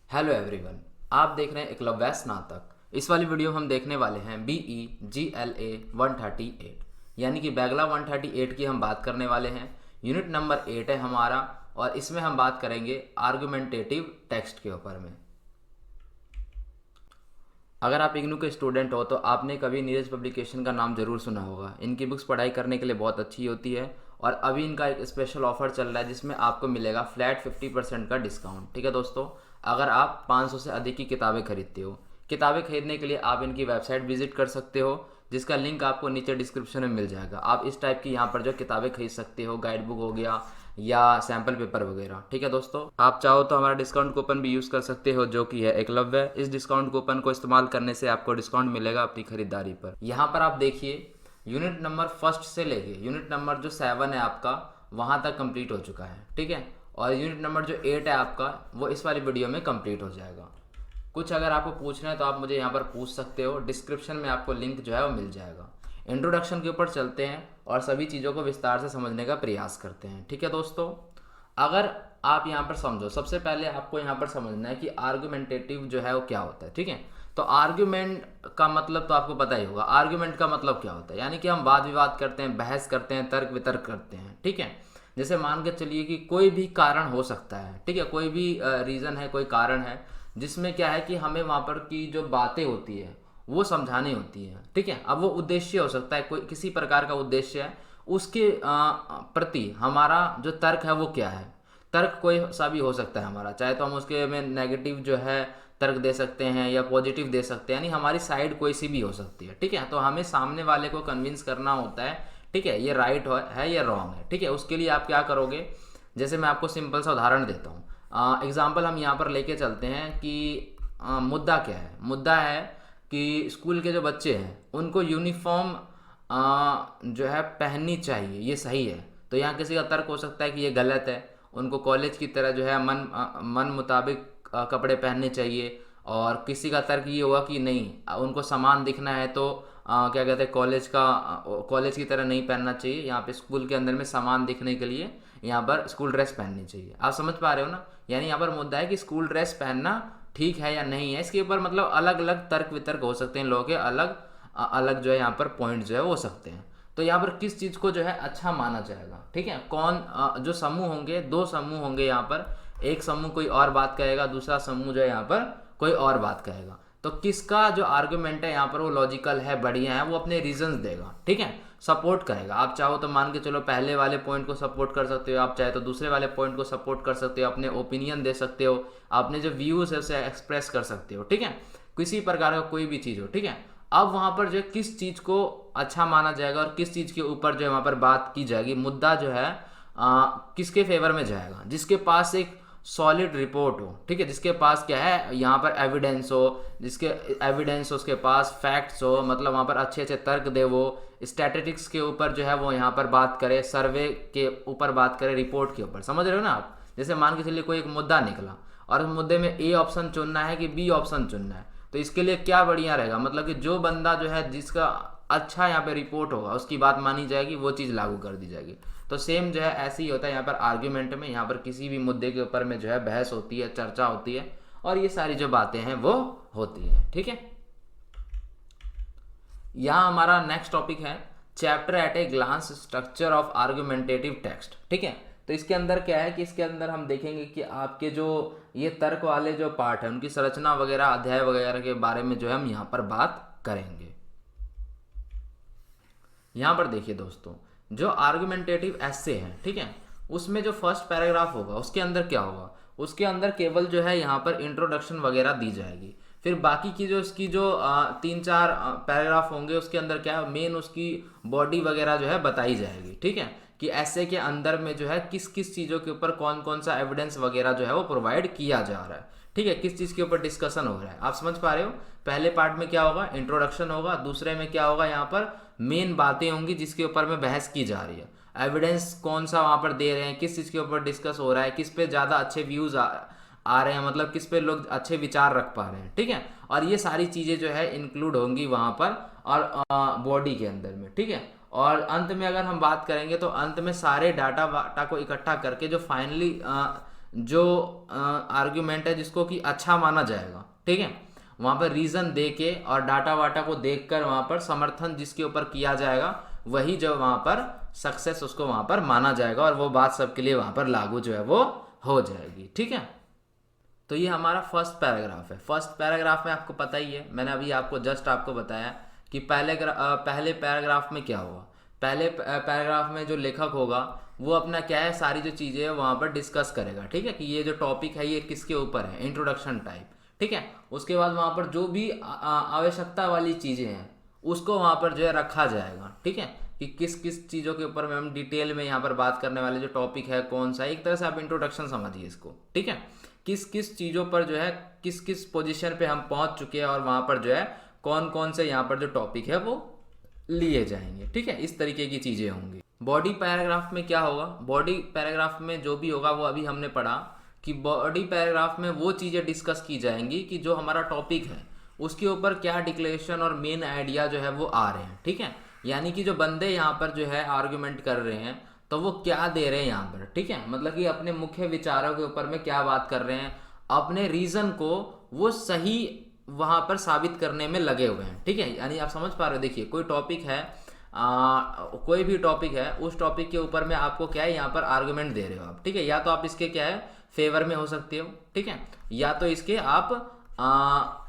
Hello everyone, आप देख रहे हैं एकलव्य स्नातक। इस वाली वीडियो में हम देखने वाले हैं BE-GLA 138 यानी कि बैगला 138 की हम बात करने वाले हैं। यूनिट नंबर 8 है हमारा और इसमें हम बात करेंगे आर्गुमेंटेटिव टेक्स्ट के ऊपर में। अगर आप इग्नू के स्टूडेंट हो तो आपने कभी नीरज पब्लिकेशन का नाम जरूर सुना होगा। इनकी बुक्स पढ़ाई करने के लिए बहुत अच्छी होती है और अभी इनका एक स्पेशल ऑफर चल रहा है जिसमें आपको मिलेगा फ्लैट 50% का डिस्काउंट। ठीक है दोस्तों, अगर आप 500 से अधिक की किताबें खरीदते हो। किताबें खरीदने के लिए आप इनकी वेबसाइट विजिट कर सकते हो जिसका लिंक आपको नीचे डिस्क्रिप्शन में मिल जाएगा। आप इस टाइप की यहाँ पर जो किताबें खरीद सकते हो, गाइड बुक हो गया या सैम्पल पेपर वगैरह। ठीक है दोस्तों, आप चाहो तो हमारा डिस्काउंट कूपन भी यूज़ कर सकते हो जो कि है एकलव्य। इस डिस्काउंट कूपन को इस्तेमाल करने से आपको डिस्काउंट मिलेगा अपनी खरीदारी पर। यहाँ पर आप देखिए, यूनिट नंबर फर्स्ट से लेके यूनिट नंबर जो 7 है आपका वहाँ तक कंप्लीट हो चुका है। ठीक है, और यूनिट नंबर जो 8 है आपका वो इस वाली वीडियो में कंप्लीट हो जाएगा। कुछ अगर आपको पूछना है तो आप मुझे यहाँ पर पूछ सकते हो, डिस्क्रिप्शन में आपको लिंक जो है वो मिल जाएगा। इंट्रोडक्शन के ऊपर चलते हैं और सभी चीज़ों को विस्तार से समझने का प्रयास करते हैं। ठीक है दोस्तों, अगर आप यहाँ पर समझो, सबसे पहले आपको यहाँ पर समझना है कि आर्गुमेंटेटिव जो है वो क्या होता है। ठीक है, तो आर्ग्यूमेंट का मतलब तो आपको पता ही होगा। आर्ग्यूमेंट का मतलब क्या होता है, यानी कि हम वाद विवाद करते हैं, बहस करते हैं, तर्क वितर्क करते हैं। ठीक है, जैसे मान के चलिए कि कोई भी कारण हो सकता है। ठीक है, कोई भी रीज़न है, कोई कारण है जिसमें क्या है कि हमें वहाँ पर की जो बातें होती है वो समझानी होती है। ठीक है, अब वो उद्देश्य हो सकता है, कोई किसी प्रकार का उद्देश्य है, उसके प्रति हमारा जो तर्क है वो क्या है। तर्क कोई सा भी हो सकता है हमारा, चाहे तो हम उसके में नेगेटिव जो है तर्क दे सकते हैं या पॉजिटिव दे सकते हैं, यानी हमारी साइड कोई सी भी हो सकती है। ठीक है, तो हमें सामने वाले को कन्विंस करना होता है। ठीक है, ये राइट है या रॉन्ग है। ठीक है, उसके लिए आप क्या करोगे, जैसे मैं आपको सिंपल सा उदाहरण देता हूँ। एग्जाम्पल हम यहाँ पर लेके चलते हैं कि मुद्दा क्या है। मुद्दा है कि स्कूल के जो बच्चे हैं उनको यूनिफॉर्म जो है पहननी चाहिए, ये सही है। तो यहाँ किसी का तर्क हो सकता है कि ये गलत है, उनको कॉलेज की तरह जो है मन मुताबिक कपड़े पहनने चाहिए। और किसी का तर्क ये हुआ कि नहीं, उनको समान दिखना है तो क्या कहते हैं, कॉलेज की तरह नहीं पहनना चाहिए। यहाँ पे स्कूल के अंदर में समान दिखने के लिए यहाँ पर स्कूल ड्रेस पहननी चाहिए। आप समझ पा रहे हो ना, यानी यहाँ पर मुद्दा है कि स्कूल ड्रेस पहनना ठीक है या नहीं है। इसके ऊपर मतलब अलग अलग तर्क वितर्क हो सकते हैं, लोगों के अलग अलग जो है यहाँ पर पॉइंट जो है वो हो सकते हैं। तो यहाँ पर किस चीज़ को जो है अच्छा माना जाएगा। ठीक है, कौन जो समूह होंगे, दो समूह होंगे यहाँ पर, एक समूह कोई और बात कहेगा, दूसरा समूह जो है यहाँ पर कोई और बात कहेगा। तो किसका जो आर्गुमेंट है यहाँ पर वो लॉजिकल है, बढ़िया है, वो अपने रीजंस देगा। ठीक है, सपोर्ट करेगा। आप चाहो तो मान के चलो पहले वाले पॉइंट को सपोर्ट कर सकते हो, आप चाहे तो दूसरे वाले पॉइंट को सपोर्ट कर सकते हो, अपने ओपिनियन दे सकते हो, अपने जो व्यूज है उसे एक्सप्रेस कर सकते हो। ठीक है, किसी प्रकार का कोई भी चीज़ हो। ठीक है, अब वहाँ पर जो है किस चीज़ को अच्छा माना जाएगा और किस चीज़ के ऊपर जो है वहाँ पर बात की जाएगी, मुद्दा जो है किसके फेवर में जाएगा, जिसके पास एक सॉलिड रिपोर्ट हो। ठीक है, जिसके पास क्या है यहाँ पर एविडेंस हो, जिसके एविडेंस हो, उसके पास फैक्ट्स हो, मतलब वहाँ पर अच्छे अच्छे तर्क दे, वो स्टैटिस्टिक्स के ऊपर जो है वो यहाँ पर बात करे, सर्वे के ऊपर बात करे, रिपोर्ट के ऊपर। समझ रहे हो ना आप, जैसे मान के चलिए कोई एक मुद्दा निकला और उस मुद्दे में ए ऑप्शन चुनना है कि बी ऑप्शन चुनना है, तो इसके लिए क्या बढ़िया रहेगा, मतलब कि जो बंदा जो है जिसका अच्छा यहाँ पे रिपोर्ट होगा उसकी बात मानी जाएगी, वो चीज़ लागू कर दी जाएगी। तो सेम जो है ऐसे ही होता है यहाँ पर आर्ग्यूमेंट में। यहाँ पर किसी भी मुद्दे के ऊपर में जो है बहस होती है, चर्चा होती है और ये सारी जो बातें हैं वो होती हैं। ठीक है, यहाँ हमारा नेक्स्ट टॉपिक है chapter eight a glance structure of argumentative text. ठीक है, तो इसके अंदर क्या है कि इसके अंदर हम देखेंगे कि आपके जो ये तर्क वाले जो पार्ट है उनकी संरचना वगैरह, अध्याय वगैरह के बारे में जो है हम यहाँ पर बात करेंगे। यहाँ पर देखिए दोस्तों, जो आर्गुमेंटेटिव एसे है, ठीक है, उसमें जो फर्स्ट पैराग्राफ होगा उसके अंदर क्या होगा, उसके अंदर केवल जो है यहाँ पर इंट्रोडक्शन वगैरह दी जाएगी। फिर बाकी की जो इसकी जो 3-4 पैराग्राफ होंगे उसके अंदर क्या है, मेन उसकी बॉडी वगैरह जो है बताई जाएगी। ठीक है, कि ऐसे के अंदर में जो है किस किस चीज़ों के ऊपर कौन कौन सा एविडेंस वगैरह जो है वो प्रोवाइड किया जा रहा है। ठीक है, किस चीज़ के ऊपर डिस्कशन हो रहा है, आप समझ पा रहे हो। पहले पार्ट में क्या होगा, इंट्रोडक्शन होगा, दूसरे में क्या होगा, यहाँ पर मेन बातें होंगी जिसके ऊपर में बहस की जा रही है, एविडेंस कौन सा वहाँ पर दे रहे हैं, किस चीज़ के ऊपर डिस्कस हो रहा है, किस पे ज़्यादा अच्छे व्यूज़ आ रहे हैं, मतलब किस पे लोग अच्छे विचार रख पा रहे हैं। ठीक है, और ये सारी चीज़ें जो है इंक्लूड होंगी वहाँ पर और बॉडी के अंदर में। ठीक है, और अंत में अगर हम बात करेंगे तो अंत में सारे डाटा वाटा को इकट्ठा करके जो फाइनली जो आर्ग्यूमेंट है जिसको कि अच्छा माना जाएगा, ठीक है, वहाँ पर रीज़न दे के और डाटा वाटा को देखकर वहाँ पर समर्थन जिसके ऊपर किया जाएगा वही जो वहाँ पर सक्सेस उसको वहाँ पर माना जाएगा और वो बात सबके लिए वहाँ पर लागू जो है वो हो जाएगी, ठीक है। तो ये हमारा फर्स्ट पैराग्राफ है। फर्स्ट पैराग्राफ में आपको पता ही है, मैंने अभी आपको जस्ट आपको बताया कि पहले पैराग्राफ में क्या होगा। पहले पैराग्राफ में जो लेखक होगा वो अपना क्या है, सारी जो चीज़ें हैं वहाँ पर डिस्कस करेगा, ठीक है, कि ये जो टॉपिक है ये किसके ऊपर है, इंट्रोडक्शन टाइप, ठीक है। उसके बाद वहाँ पर जो भी आवश्यकता वाली चीज़ें हैं उसको वहाँ पर जो है रखा जाएगा, ठीक है, कि किस किस चीज़ों के ऊपर में हम डिटेल में यहाँ पर बात करने वाले जो टॉपिक है कौन सा, एक तरह से आप इंट्रोडक्शन समझिए इसको, ठीक है। किस किस चीज़ों पर जो है किस किस पोजीशन पे हम पहुंच चुके हैं और वहाँ पर जो है कौन कौन से यहाँ पर जो टॉपिक है वो लिए जाएंगे, ठीक है, इस तरीके की चीज़ें होंगी। बॉडी पैराग्राफ में क्या होगा, बॉडी पैराग्राफ में जो भी होगा वो अभी हमने पढ़ा कि बॉडी पैराग्राफ में वो चीज़ें डिस्कस की जाएंगी कि जो हमारा टॉपिक है उसके ऊपर क्या डिक्लेरेशन और मेन आइडिया जो है वो आ रहे हैं, ठीक है, यानी कि जो बंदे यहाँ पर जो है आर्ग्यूमेंट कर रहे हैं तो वो क्या दे रहे हैं यहाँ पर, ठीक है, मतलब कि अपने मुख्य विचारों के ऊपर में क्या बात कर रहे हैं, अपने रीजन को वो सही वहाँ पर साबित करने में लगे हुए हैं, ठीक है। यानी आप समझ पा रहे हो, देखिए कोई टॉपिक है, कोई भी टॉपिक है, उस टॉपिक के ऊपर में आपको क्या है यहाँ पर आर्गुमेंट दे रहे हो आप, ठीक है, या तो आप इसके क्या है फेवर में हो सकते हो, ठीक है, या तो इसके आप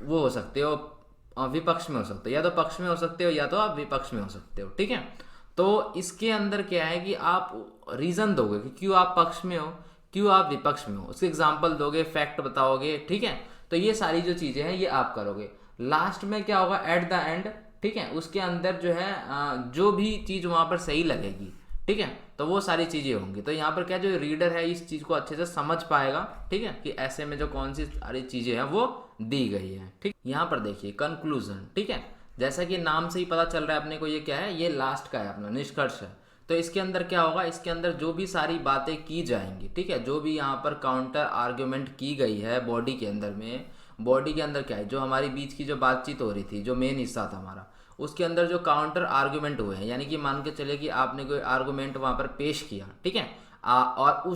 वो हो सकते हो विपक्ष में हो सकते हो, या तो पक्ष में हो सकते हो या तो आप विपक्ष में हो सकते हो, ठीक है। तो इसके अंदर क्या है कि आप रीज़न दोगे कि क्यों आप पक्ष में हो, क्यों आप विपक्ष में हो, उसके एग्जाम्पल दोगे, फैक्ट बताओगे, ठीक है। तो ये सारी जो चीज़ें हैं ये आप करोगे। लास्ट में क्या होगा, एट द एंड, ठीक है, उसके अंदर जो है जो भी चीज़ वहाँ पर सही लगेगी, ठीक है, तो वो सारी चीज़ें होंगी। तो यहाँ पर क्या जो रीडर है इस चीज़ को अच्छे से समझ पाएगा, ठीक है, कि ऐसे में जो कौन सी सारी चीज़ें हैं वो दी गई है, ठीक। यहाँ पर देखिए कंक्लूजन, ठीक है, जैसा कि नाम से ही पता चल रहा है अपने को ये क्या है, ये लास्ट का है, अपना निष्कर्ष है। तो इसके अंदर क्या होगा, इसके अंदर जो भी सारी बातें की जाएंगी, ठीक है, जो भी यहाँ पर काउंटर आर्ग्यूमेंट की गई है बॉडी के अंदर में, बॉडी के अंदर क्या है, जो हमारी बीच की जो बातचीत हो रही थी, जो मेन हिस्सा था हमारा, उसके अंदर जो काउंटर आर्ग्यूमेंट हुए हैं, यानी कि मान के चले कि आपने कोई आर्ग्यूमेंट वहाँ पर पेश किया, ठीक है, और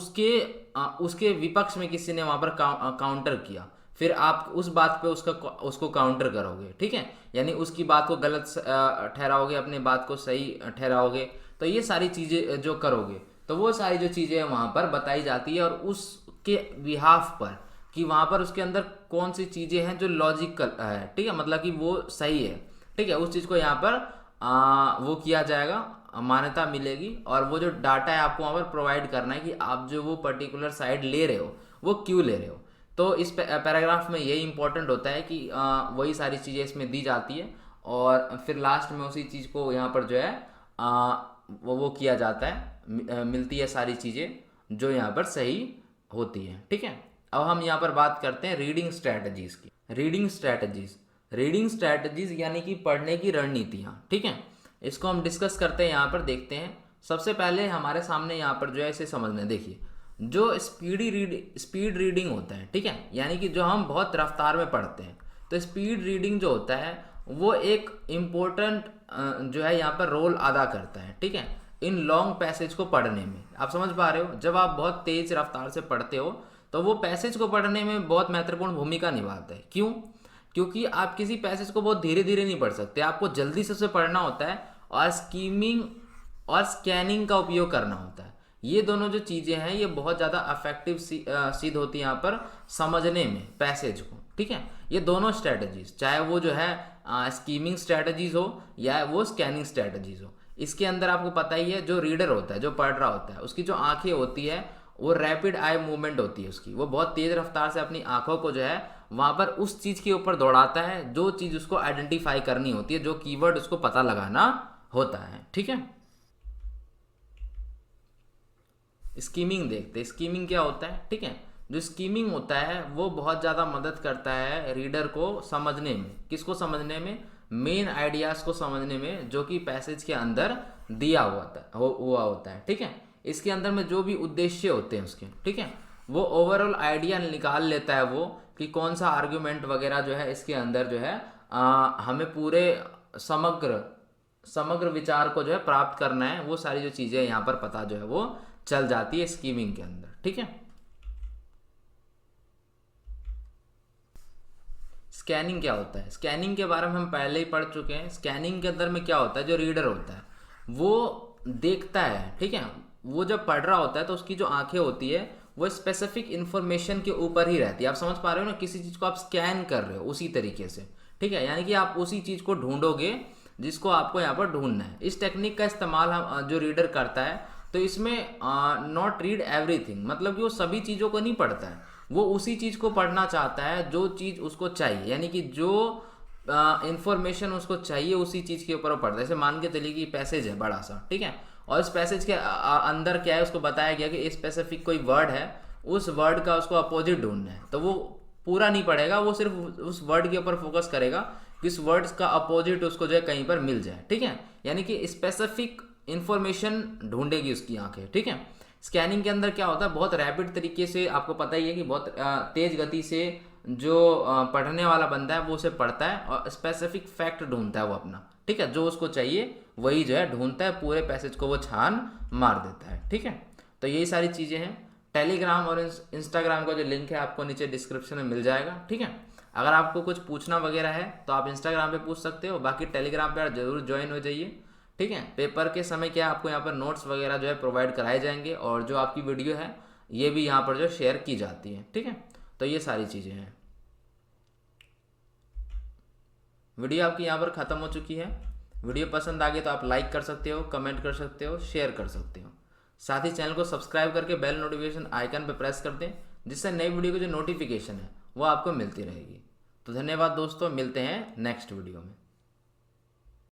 उसके विपक्ष में किसी ने वहाँ पर काउंटर किया, फिर आप उस बात पे उसको काउंटर करोगे, ठीक है, यानी उसकी बात को गलत ठहराओगे, अपने बात को सही ठहराओगे। तो ये सारी चीज़ें जो करोगे तो वो सारी जो चीज़ें वहाँ पर बताई जाती है और उसके बिहाफ पर कि वहाँ पर उसके अंदर कौन सी चीज़ें हैं जो लॉजिकल है, ठीक है, मतलब कि वो सही है, ठीक है, उस चीज़ को यहाँ पर वो किया जाएगा, मान्यता मिलेगी, और वो जो डाटा है आपको वहाँ पर प्रोवाइड करना है कि आप जो वो पर्टिकुलर साइड ले रहे हो वो क्यों ले रहे हो। तो इस पैराग्राफ में यही इंपॉर्टेंट होता है कि वही सारी चीज़ें इसमें दी जाती है और फिर लास्ट में उसी चीज़ को यहाँ पर जो है वो किया जाता है, मिलती है सारी चीज़ें जो यहाँ पर सही होती है, ठीक है। अब हम यहाँ पर बात करते हैं रीडिंग स्ट्रैटेजीज़ की। रीडिंग स्ट्रैटेजीज़ यानी कि पढ़ने की रणनीतियाँ, ठीक है, इसको हम डिस्कस करते हैं, यहाँ पर देखते हैं। सबसे पहले हमारे सामने यहाँ पर जो है इसे समझना, देखिए जो स्पीड रीडिंग होता है, ठीक है, यानी कि जो हम बहुत रफ्तार में पढ़ते हैं, तो स्पीड रीडिंग जो होता है वो एक इम्पोर्टेंट जो है यहाँ पर रोल अदा करता है, ठीक है, इन लॉन्ग पैसेज को पढ़ने में। आप समझ पा रहे हो, जब आप बहुत तेज रफ्तार से पढ़ते हो तो वो पैसेज को पढ़ने में बहुत महत्वपूर्ण भूमिका निभाता है। क्यों? क्योंकि आप किसी पैसेज को बहुत धीरे धीरे नहीं पढ़ सकते, आपको जल्दी से उसे पढ़ना होता है और स्कीमिंग और स्कैनिंग का उपयोग करना होता है। ये दोनों जो चीज़ें हैं ये बहुत ज़्यादा अफेक्टिव सिद्ध होती है यहाँ पर समझने में पैसेज को, ठीक है। ये दोनों स्ट्रैटेजीज, चाहे वो जो है स्कीमिंग स्ट्रैटेजीज हो या वो स्कैनिंग स्ट्रैटेजीज हो, इसके अंदर आपको पता ही है जो रीडर होता है, जो पढ़ रहा होता है, उसकी जो आंखें होती है वो रैपिड आई मूवमेंट होती है उसकी, वो बहुत तेज़ रफ्तार से अपनी आंखों को जो है वहाँ पर उस चीज़ के ऊपर दौड़ाता है जो चीज़ उसको आइडेंटिफाई करनी होती है, जो कीवर्ड उसको पता लगाना होता है, ठीक है। स्कीमिंग देखते हैं, स्कीमिंग क्या होता है, ठीक है। जो स्कीमिंग होता है वो बहुत ज़्यादा मदद करता है रीडर को समझने में, किसको समझने में, मेन आइडियाज़ को समझने में जो कि पैसेज के अंदर दिया हुआ होता है, ठीक है। इसके अंदर में जो भी उद्देश्य होते हैं उसके, ठीक है, वो ओवरऑल आइडिया निकाल लेता है वो कि कौन सा आर्ग्यूमेंट वगैरह जो है इसके अंदर जो है हमें पूरे समग्र विचार को जो है प्राप्त करना है। वो सारी जो चीज़ें यहाँ पर पता जो है वो चल जाती है स्कीमिंग के अंदर, ठीक है। स्कैनिंग क्या होता है? स्कैनिंग के बारे में हम पहले ही पढ़ चुके हैं। स्कैनिंग के अंदर में क्या होता है, जो रीडर होता है वो देखता है, ठीक है। वो जब पढ़ रहा होता है तो उसकी जो आंखें होती है वो स्पेसिफिक इंफॉर्मेशन के ऊपर ही रहती है। आप समझ पा रहे हो ना, किसी चीज़ को आप स्कैन कर रहे हो उसी तरीके से, ठीक है। यानी कि आप उसी चीज़ को ढूंढोगे जिसको आपको यहाँ पर ढूंढना है। इस टेक्निक का इस्तेमाल हम जो रीडर करता है, तो इसमें नॉट रीड एवरीथिंग, मतलब कि वो सभी चीज़ों को नहीं पढ़ता है, वो उसी चीज़ को पढ़ना चाहता है जो चीज़ उसको चाहिए। यानी कि जो इंफॉर्मेशन उसको चाहिए उसी चीज़ के ऊपर वो पढ़ता है। जैसे मान के चलिए कि पैसेज है बड़ा सा, ठीक है, और इस पैसेज के अंदर क्या है, उसको बताया गया कि स्पेसिफिक कोई वर्ड है, उस वर्ड का उसको अपोजिट ढूंढना है। तो वो पूरा नहीं पढ़ेगा, वो सिर्फ उस वर्ड के ऊपर फोकस करेगा कि इस वर्ड का अपोजिट उसको जो है कहीं पर मिल जाए, ठीक है। यानी कि स्पेसिफिक इंफॉर्मेशन ढूंढेगी उसकी आंखें, ठीक है। स्कैनिंग के अंदर क्या होता है, बहुत रैपिड तरीके से, आपको पता ही है कि बहुत तेज गति से जो पढ़ने वाला बंदा है वो उसे पढ़ता है और स्पेसिफिक फैक्ट ढूंढता है वो अपना, ठीक है। जो उसको चाहिए वही जो है ढूंढता है, पूरे पैसेज को वो छान मार देता है, ठीक है। तो यही सारी चीज़ें हैं। टेलीग्राम और इंस्टाग्राम का जो लिंक है आपको नीचे डिस्क्रिप्शन में मिल जाएगा, ठीक है। अगर आपको कुछ पूछना वगैरह है तो आप इंस्टाग्राम पे पूछ सकते हो, बाकी टेलीग्राम पे जरूर ज्वाइन हो जाइए, ठीक है। पेपर के समय क्या आपको यहाँ पर नोट्स वगैरह जो है प्रोवाइड कराए जाएंगे, और जो आपकी वीडियो है ये भी यहाँ पर जो शेयर की जाती है, ठीक है। तो ये सारी चीज़ें हैं। वीडियो आपकी यहाँ पर ख़त्म हो चुकी है। वीडियो पसंद आ गई तो आप लाइक कर सकते हो, कमेंट कर सकते हो, शेयर कर सकते हो। साथ ही चैनल को सब्सक्राइब करके बेल नोटिफिकेशन आइकन पर प्रेस कर दें, जिससे नई वीडियो की जो नोटिफिकेशन है वो आपको मिलती रहेगी। तो धन्यवाद दोस्तों, मिलते हैं नेक्स्ट वीडियो में।